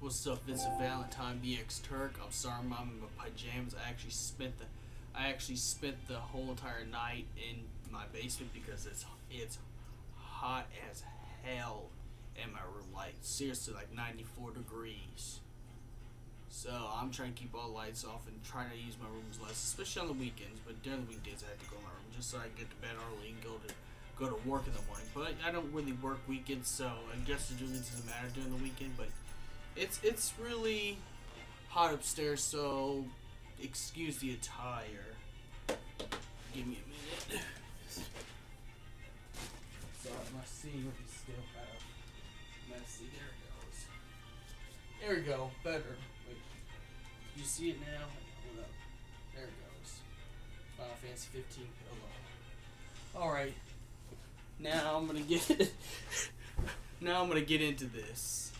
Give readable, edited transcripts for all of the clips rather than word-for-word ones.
What's up, Vincent Valentine, BX Turk. I'm sorry, I'm in my pajamas. I actually spent the whole entire night in my basement because it's hot as hell in my room. Like seriously, like 94 degrees. So I'm trying to keep all the lights off and trying to use my rooms less, especially on the weekends. But during the weekdays, I have to go in my room just so I can get to bed early and go to work in the morning. But I don't really work weekends, so I guess it really doesn't matter during the weekend. But it's really hot upstairs, so excuse the attire. Give me a minute. Sorry, my scenery is still kind of messy. There it goes. There we go. Better. Wait. You see it now? Hold up. There it goes. Final Fantasy 15 pillow. Alright. Now I'm gonna get into this.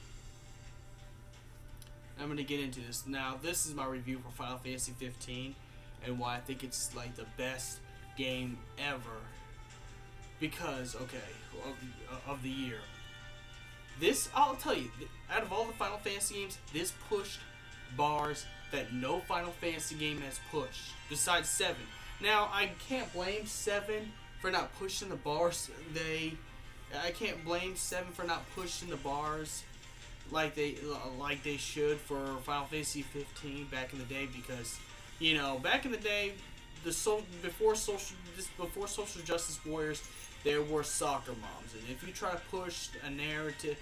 Now, this is my review for Final Fantasy 15 and why I think it's like the best game ever. Because, okay, of the year. This, I'll tell you, out of all the Final Fantasy games, this pushed bars that no Final Fantasy game has pushed, besides 7. Now, I can't blame 7 for not pushing the bars. I can't blame 7 for not pushing the bars like they should for Final Fantasy 15 back in the day, because you know, back in the day, before social justice warriors, there were soccer moms, and if you try to push a narrative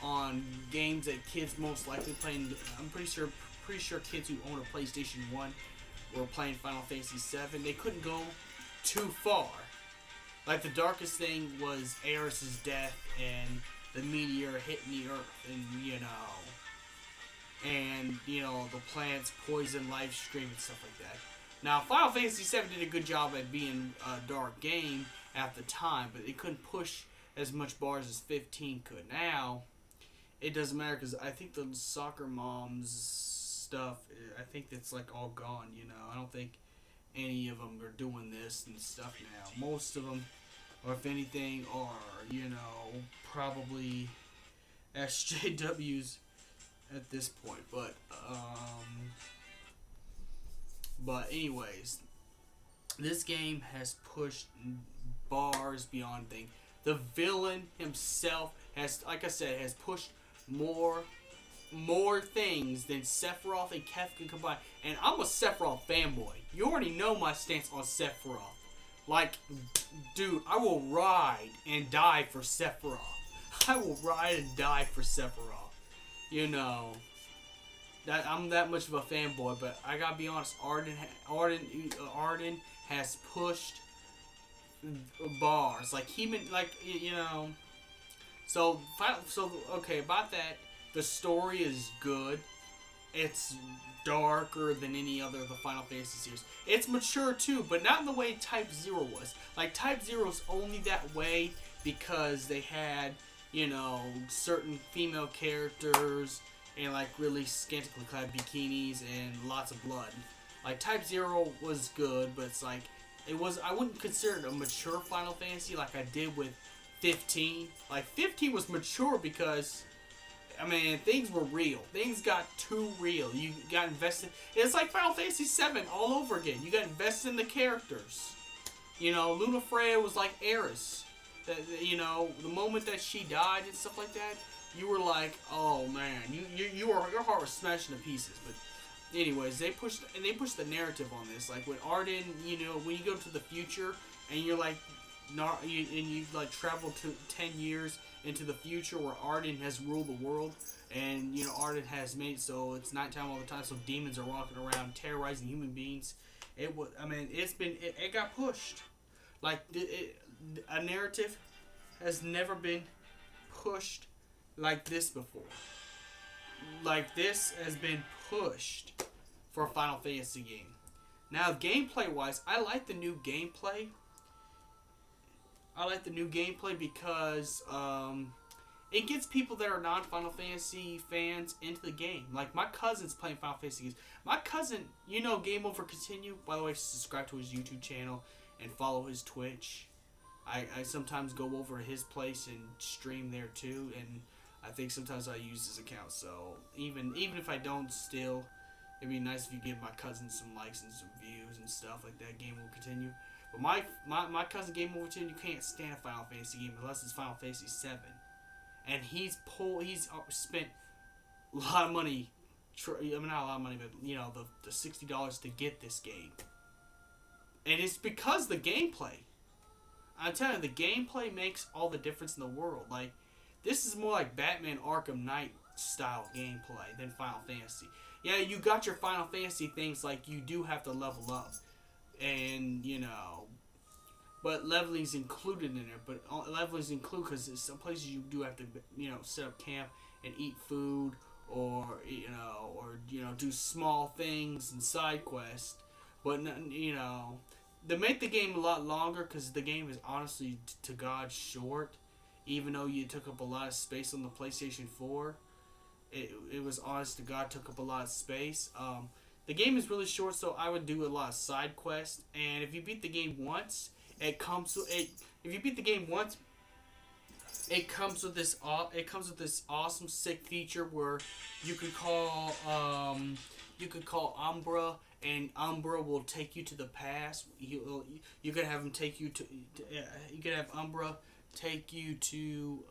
on games that kids most likely playing, I'm pretty sure kids who own a PlayStation 1 were playing Final Fantasy 7. They couldn't go too far. Like, the darkest thing was Aeris's death and the meteor hitting the Earth, and the plants poison life stream and stuff like that. Now, Final Fantasy 7 did a good job at being a dark game at the time, but it couldn't push as much bars as 15 could. Now, it doesn't matter, because I think the soccer moms stuff, I think it's like all gone, I don't think any of them are doing this and stuff now. Most of them, or if anything, are, probably SJWs at this point. But anyways, this game has pushed bars beyond things. The villain himself has, like I said, has pushed more things than Sephiroth and Kefka combined. And I'm a Sephiroth fanboy. You already know my stance on Sephiroth. Like, dude, I will ride and die for Sephiroth. I will ride and die for Sephiroth. I'm that much of a fanboy, but I gotta be honest, Arden has pushed bars. Like, So okay, about that, the story is good. It's darker than any other of the Final Fantasy series. It's mature too, but not in the way Type 0 was. Like, Type 0 is only that way because they had, certain female characters and like really scantily clad bikinis and lots of blood. Like, Type 0 was good, but it's like, I wouldn't consider it a mature Final Fantasy like I did with 15. Like, 15 was mature because, things were real. Things got too real. You got invested. It's like Final Fantasy 7 all over again. You got invested in the characters. Luna Freya was like Aeris. The moment that she died and stuff like that, you were like, oh man, your heart was smashed into pieces. But anyways, they pushed the narrative on this. Like, with Arden, when you go to the future and you're like, you travel to 10 years into the future where Arden has ruled the world, and Arden has made it so it's nighttime all the time, so demons are walking around terrorizing human beings. It got pushed. Like, a narrative has never been pushed like this before. Like, this has been pushed for a Final Fantasy game. Now, gameplay wise, I like the new gameplay. Because it gets people that are non-Final Fantasy fans into the game. Like, my cousin's playing Final Fantasy games. My cousin, Game Over Continue. By the way, subscribe to his YouTube channel and follow his Twitch. I sometimes go over to his place and stream there too. And I think sometimes I use his account. So even if I don't still, it'd be nice if you give my cousin some likes and some views and stuff like that. Game will continue. But my cousin Game Over 10, you can't stand a Final Fantasy game unless it's Final Fantasy 7. And he's spent a lot of money. I mean, not a lot of money, but the $60 to get this game. And it's because the gameplay. I'm telling you, the gameplay makes all the difference in the world. Like, this is more like Batman Arkham Knight style gameplay than Final Fantasy. Yeah, you got your Final Fantasy things like you do have to level up. And, but leveling's included in it. But leveling's included because some places you do have to, set up camp and eat food or do small things and side quests. But, they make the game a lot longer because the game is honestly, to God, short. Even though you took up a lot of space on the PlayStation 4, it was honest to God took up a lot of space. The game is really short, so I would do a lot of side quests. And if you beat the game once, it comes with this awesome sick feature where you could call Umbra, and Umbra will take you to the past. You could have him take you to. You could have Umbra take you to.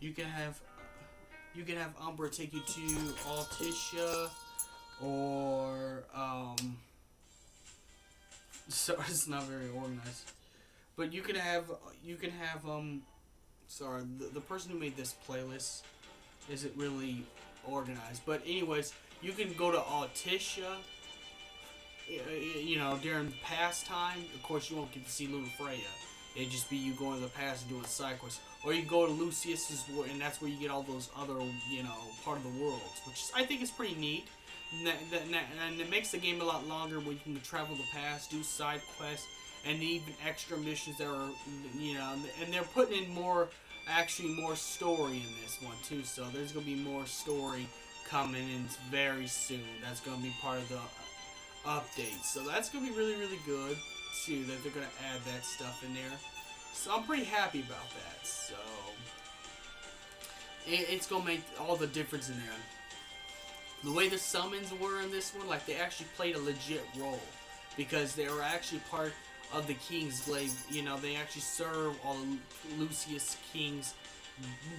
You can have Umbra take you to Altissia, or So it's not very organized, but you can have Sorry, the person who made this playlist isn't really organized. But anyways, you can go to Altissia. During pastime, of course, you won't get to see little Freya. It'd just be you going to the past and doing side quests. Or you go to Lucius's, and that's where you get all those other, part of the worlds, which I think is pretty neat. And it makes the game a lot longer where you can travel the past, do side quests, and even extra missions that are, and they're putting in more story in this one, too. So there's going to be more story coming in very soon. That's going to be part of the update. So that's going to be really, really good, too, that they're going to add that stuff in there. So I'm pretty happy about that. So it's going to make all the difference in there. The way the summons were in this one, like, they actually played a legit role. Because they were actually part of the King's Glaive. They actually serve all the Lucius Kings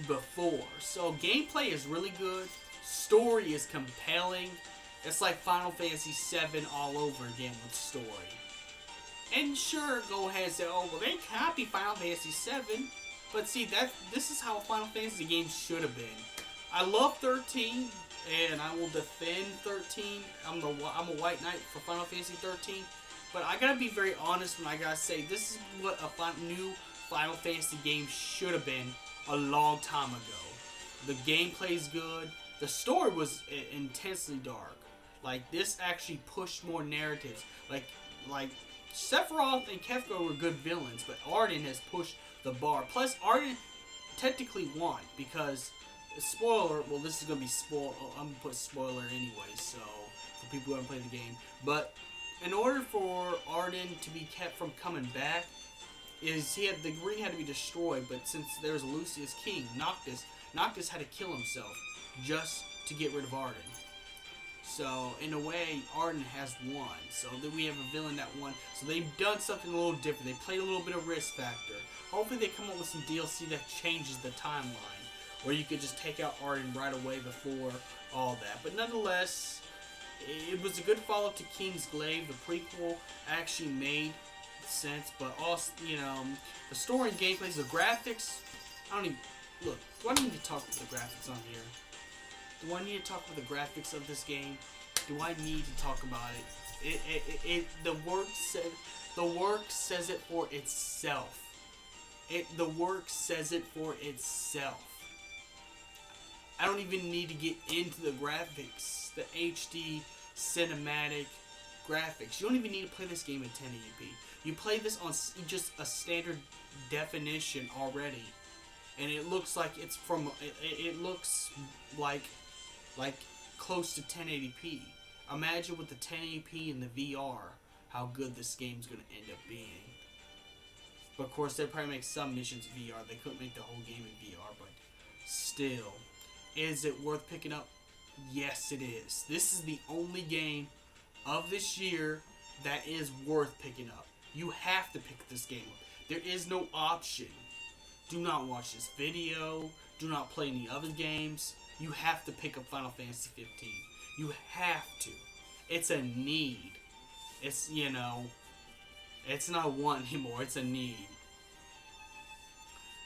before. So gameplay is really good. Story is compelling. It's like Final Fantasy VII all over again with story. And sure, go ahead and say, oh, well, they copy Final Fantasy VII. But see, this is how a Final Fantasy game should have been. I love 13, and I will defend 13. I'm a White Knight for Final Fantasy 13. But I gotta be very honest when I gotta say, this is what a new Final Fantasy game should have been a long time ago. The gameplay's good. The story was intensely dark. Like, this actually pushed more narratives. Like Sephiroth and Kefka were good villains, but Ardyn has pushed the bar. Plus, Ardyn technically won because, spoiler, well, this is gonna be I'm gonna put spoiler anyway, so for people who haven't played the game. But in order for Ardyn to be kept from coming back, the ring had to be destroyed. But since there's a Lucius King, Noctis had to kill himself just to get rid of Ardyn. So in a way, Ardyn has won. So then we have a villain that won. So they've done something a little different. They played a little bit of risk factor. Hopefully they come up with some DLC that changes the timeline, where you could just take out Ardyn right away before all that. But nonetheless, it was a good follow-up to King's Glaive. The prequel actually made sense, but also, the story and gameplay, the graphics, look, do I need to talk about the graphics on here? Do I need to talk about the graphics of this game? Do I need to talk about it? The work says it for itself. The work says it for itself. I don't even need to get into the graphics, the HD cinematic graphics. You don't even need to play this game in 1080p. You play this on just a standard definition already, and it looks like it's it looks like close to 1080p. Imagine with the 1080p and the VR, how good this game's gonna end up being. But of course, they probably make some missions VR. They couldn't make the whole game in VR, but still. Is it worth picking up? Yes, it is. This is the only game of this year that is worth picking up. You have to pick this game up. There is no option. Do not watch this video. Do not play any other games. You have to pick up Final Fantasy 15. You have to. It's a need. It's, it's not a want anymore. It's a need.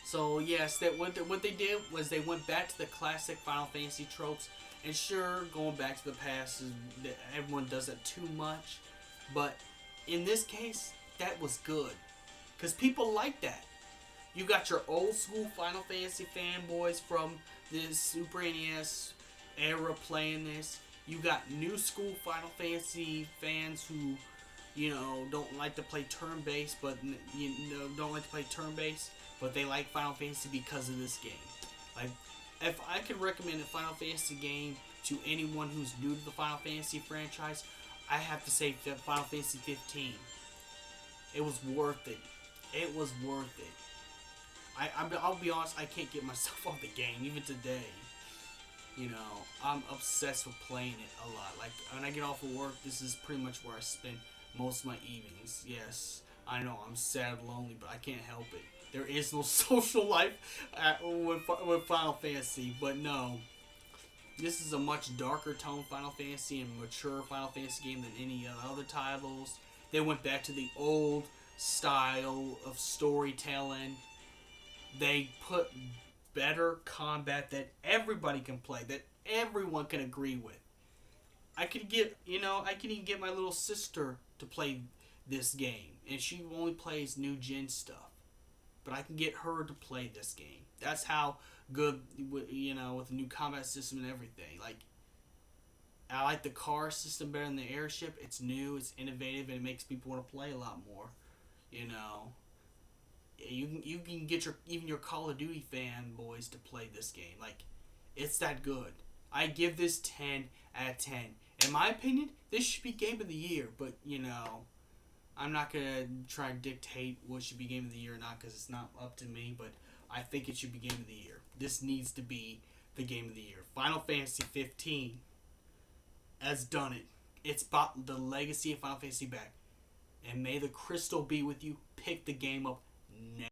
So yes, what they did was they went back to the classic Final Fantasy tropes. And sure, going back to the past, everyone does it too much. But in this case, that was good. Because people like that. You got your old school Final Fantasy fanboys from the Super NES era playing this. You got new school Final Fantasy fans who, don't like to play turn-based, but don't like to play turn-based, but they like Final Fantasy because of this game. Like, if I could recommend a Final Fantasy game to anyone who's new to the Final Fantasy franchise, I have to say Final Fantasy 15. It was worth it. It was worth it. I'll be honest, I can't get myself off the game, even today. I'm obsessed with playing it a lot. Like, when I get off of work, this is pretty much where I spend most of my evenings. Yes, I know, I'm sad and lonely, but I can't help it. There is no social life with Final Fantasy, but no. This is a much darker tone Final Fantasy and mature Final Fantasy game than any other titles. They went back to the old style of storytelling. They put better combat that everybody can play, that everyone can agree with. I could even get my little sister to play this game, and she only plays new gen stuff. But I can get her to play this game. That's how good, with the new combat system and everything. Like, I like the car system better than the airship. It's new, it's innovative, and it makes people want to play a lot more. You can get even your Call of Duty fanboys to play this game. Like, it's that good. I give this 10 out of 10. In my opinion, this should be Game of the Year, but, I'm not going to try and dictate what should be Game of the Year or not, because it's not up to me, but I think it should be Game of the Year. This needs to be the Game of the Year. Final Fantasy 15 has done it. It's brought the legacy of Final Fantasy back. And may the crystal be with you. Pick the game up now.